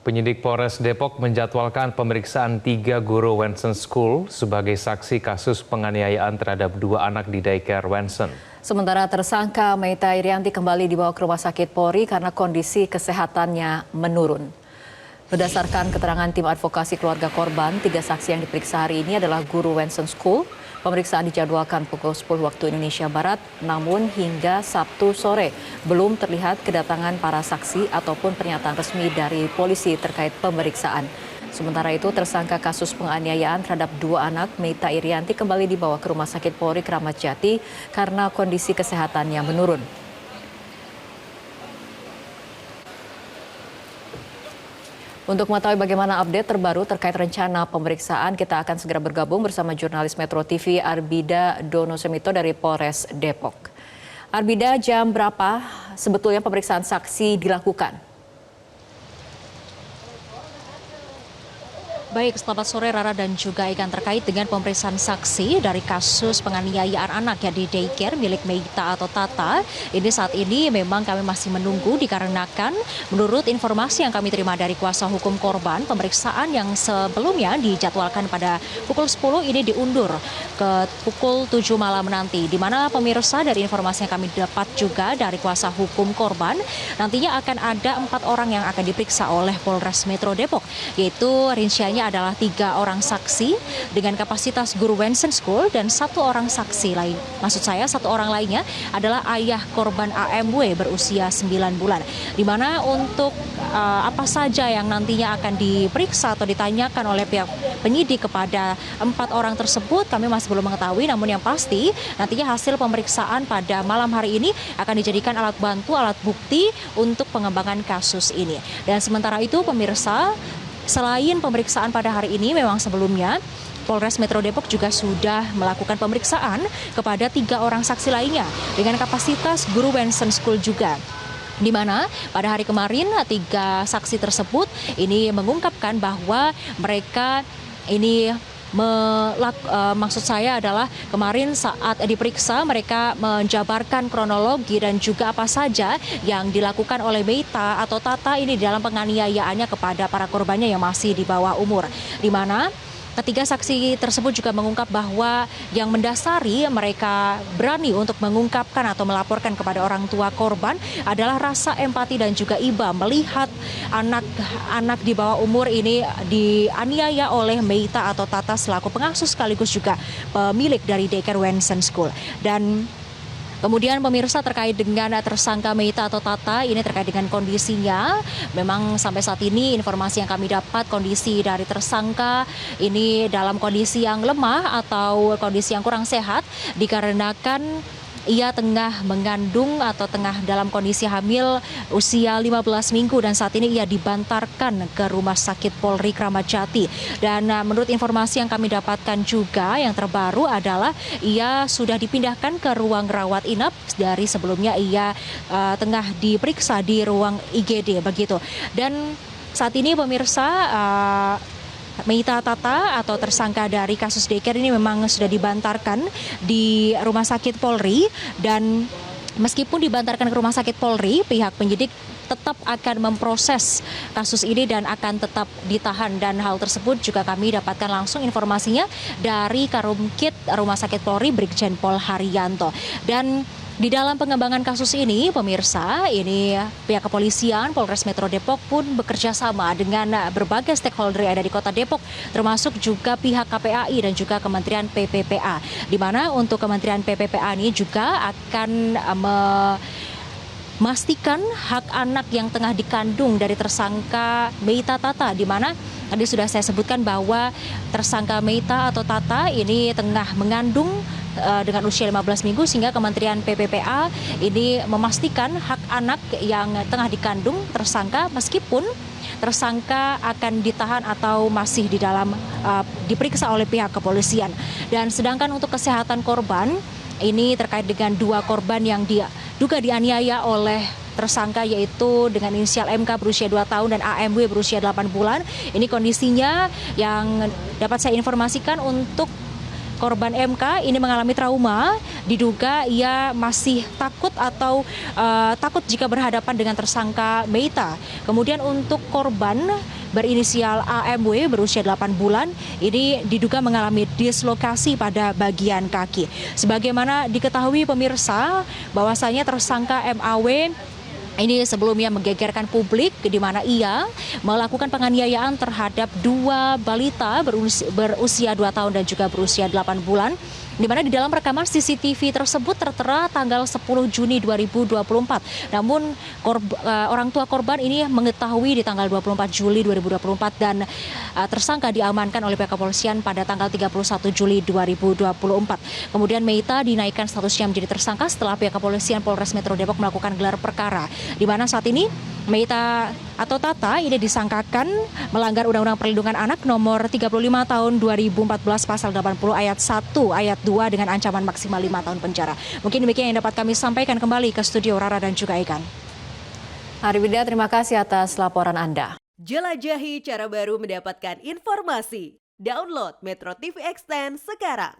Penyidik Polres Depok menjadwalkan pemeriksaan 3 guru Wensen School sebagai saksi kasus penganiayaan terhadap 2 anak di daycare Wensen. Sementara tersangka Meita Irianti kembali dibawa ke rumah sakit Polri karena kondisi kesehatannya menurun. Berdasarkan keterangan tim advokasi keluarga korban, 3 saksi yang diperiksa hari ini adalah guru Wensen School. Pemeriksaan dijadwalkan pukul 10 waktu Indonesia Barat, namun hingga Sabtu sore belum terlihat kedatangan para saksi ataupun pernyataan resmi dari polisi terkait pemeriksaan. Sementara itu, tersangka kasus penganiayaan terhadap 2 anak, Meita Irianti, kembali dibawa ke Rumah Sakit Polri Kramat Jati karena kondisi kesehatannya menurun. Untuk mengetahui bagaimana update terbaru terkait rencana pemeriksaan, kita akan segera bergabung bersama jurnalis Metro TV Arbida Donosemito dari Polres Depok. Arbida, jam berapa sebetulnya pemeriksaan saksi dilakukan? Baik, selamat sore Rara dan juga Ikan. Terkait dengan pemeriksaan saksi dari kasus penganiayaan anak ya di daycare milik Meita atau Tata. Ini saat ini memang kami masih menunggu dikarenakan menurut informasi yang kami terima dari kuasa hukum korban, pemeriksaan yang sebelumnya dijadwalkan pada pukul 10 ini diundur ke pukul 7 malam nanti. Di mana pemirsa dari informasi yang kami dapat juga dari kuasa hukum korban, nantinya akan ada 4 orang yang akan diperiksa oleh Polres Metro Depok, yaitu rinciannya adalah 3 orang saksi dengan kapasitas guru Wensen School dan 1 orang saksi lain. Maksud saya 1 orang lainnya adalah ayah korban AMW berusia 9 bulan. Di mana untuk apa saja yang nantinya akan diperiksa atau ditanyakan oleh pihak penyidik kepada 4 orang tersebut kami masih belum mengetahui. Namun yang pasti nantinya hasil pemeriksaan pada malam hari ini akan dijadikan alat bantu, alat bukti untuk pengembangan kasus ini. Dan sementara itu pemirsa, selain pemeriksaan pada hari ini, memang sebelumnya Polres Metro Depok juga sudah melakukan pemeriksaan kepada 3 orang saksi lainnya dengan kapasitas guru Wensen School juga. Di mana pada hari kemarin 3 saksi tersebut ini mengungkapkan bahwa mereka ini maksud saya adalah kemarin saat diperiksa mereka menjabarkan kronologi dan juga apa saja yang dilakukan oleh Meita atau Tata ini dalam penganiayaannya kepada para korbannya yang masih di bawah umur. Di mana ketiga saksi tersebut juga mengungkap bahwa yang mendasari mereka berani untuk mengungkapkan atau melaporkan kepada orang tua korban adalah rasa empati dan juga iba melihat anak-anak di bawah umur ini dianiaya oleh Meita atau Tata selaku pengasuh sekaligus juga pemilik dari daycare Wensen School. Dan kemudian pemirsa, terkait dengan tersangka Meita atau Tata ini terkait dengan kondisinya, memang sampai saat ini informasi yang kami dapat kondisi dari tersangka ini dalam kondisi yang lemah atau kondisi yang kurang sehat dikarenakan ia tengah mengandung atau tengah dalam kondisi hamil usia 15 minggu dan saat ini ia dibantarkan ke Rumah Sakit Polri Kramat Jati. Dan menurut informasi yang kami dapatkan juga yang terbaru adalah ia sudah dipindahkan ke ruang rawat inap dari sebelumnya ia tengah diperiksa di ruang IGD begitu. Dan saat ini pemirsa, Meita Tata atau tersangka dari kasus daycare ini memang sudah dibantarkan di Rumah Sakit Polri. Dan meskipun dibantarkan ke Rumah Sakit Polri, pihak penyidik tetap akan memproses kasus ini dan akan tetap ditahan. Dan hal tersebut juga kami dapatkan langsung informasinya dari Karumkit Rumah Sakit Polri Brigjen Pol Haryanto. Dan di dalam pengembangan kasus ini, pemirsa, ini pihak kepolisian Polres Metro Depok pun bekerja sama dengan berbagai stakeholder yang ada di Kota Depok, termasuk juga pihak KPAI dan juga Kementerian PPPA. Di mana untuk Kementerian PPPA ini juga akan memastikan hak anak yang tengah dikandung dari tersangka Meita Tata, di mana tadi sudah saya sebutkan bahwa tersangka Meita atau Tata ini tengah mengandung dengan usia 15 minggu sehingga Kementerian PPPA ini memastikan hak anak yang tengah dikandung tersangka meskipun tersangka akan ditahan atau masih di dalam diperiksa oleh pihak kepolisian. Dan sedangkan untuk kesehatan korban ini terkait dengan 2 korban yang diduga dianiaya oleh tersangka, yaitu dengan inisial MK berusia 2 tahun dan AMW berusia 8 bulan. Ini kondisinya yang dapat saya informasikan untuk korban MK ini mengalami trauma, diduga ia masih takut atau takut jika berhadapan dengan tersangka Meita. Kemudian untuk korban berinisial AMW berusia 8 bulan ini diduga mengalami dislokasi pada bagian kaki. Sebagaimana diketahui pemirsa bahwasanya tersangka MAW ini sebelumnya menggegerkan publik di mana ia melakukan penganiayaan terhadap 2 balita berusia 2 tahun dan juga berusia 8 bulan. Di mana di dalam rekaman CCTV tersebut tertera tanggal 10 Juni 2024. Namun orang tua korban ini mengetahui di tanggal 24 Juli 2024 dan tersangka diamankan oleh pihak kepolisian pada tanggal 31 Juli 2024. Kemudian Meita dinaikkan statusnya menjadi tersangka setelah pihak kepolisian Polres Metro Depok melakukan gelar perkara. Di mana saat ini Meita atau Tata ini disangkakan melanggar Undang-Undang Perlindungan Anak nomor 35 tahun 2014 pasal 80 ayat 1 ayat 2 dengan ancaman maksimal 5 tahun penjara. Mungkin demikian yang dapat kami sampaikan. Kembali ke studio Rara dan juga Ikan. Arifida, terima kasih atas laporan Anda. Jelajahi cara baru mendapatkan informasi. Download Metro TV Extend sekarang.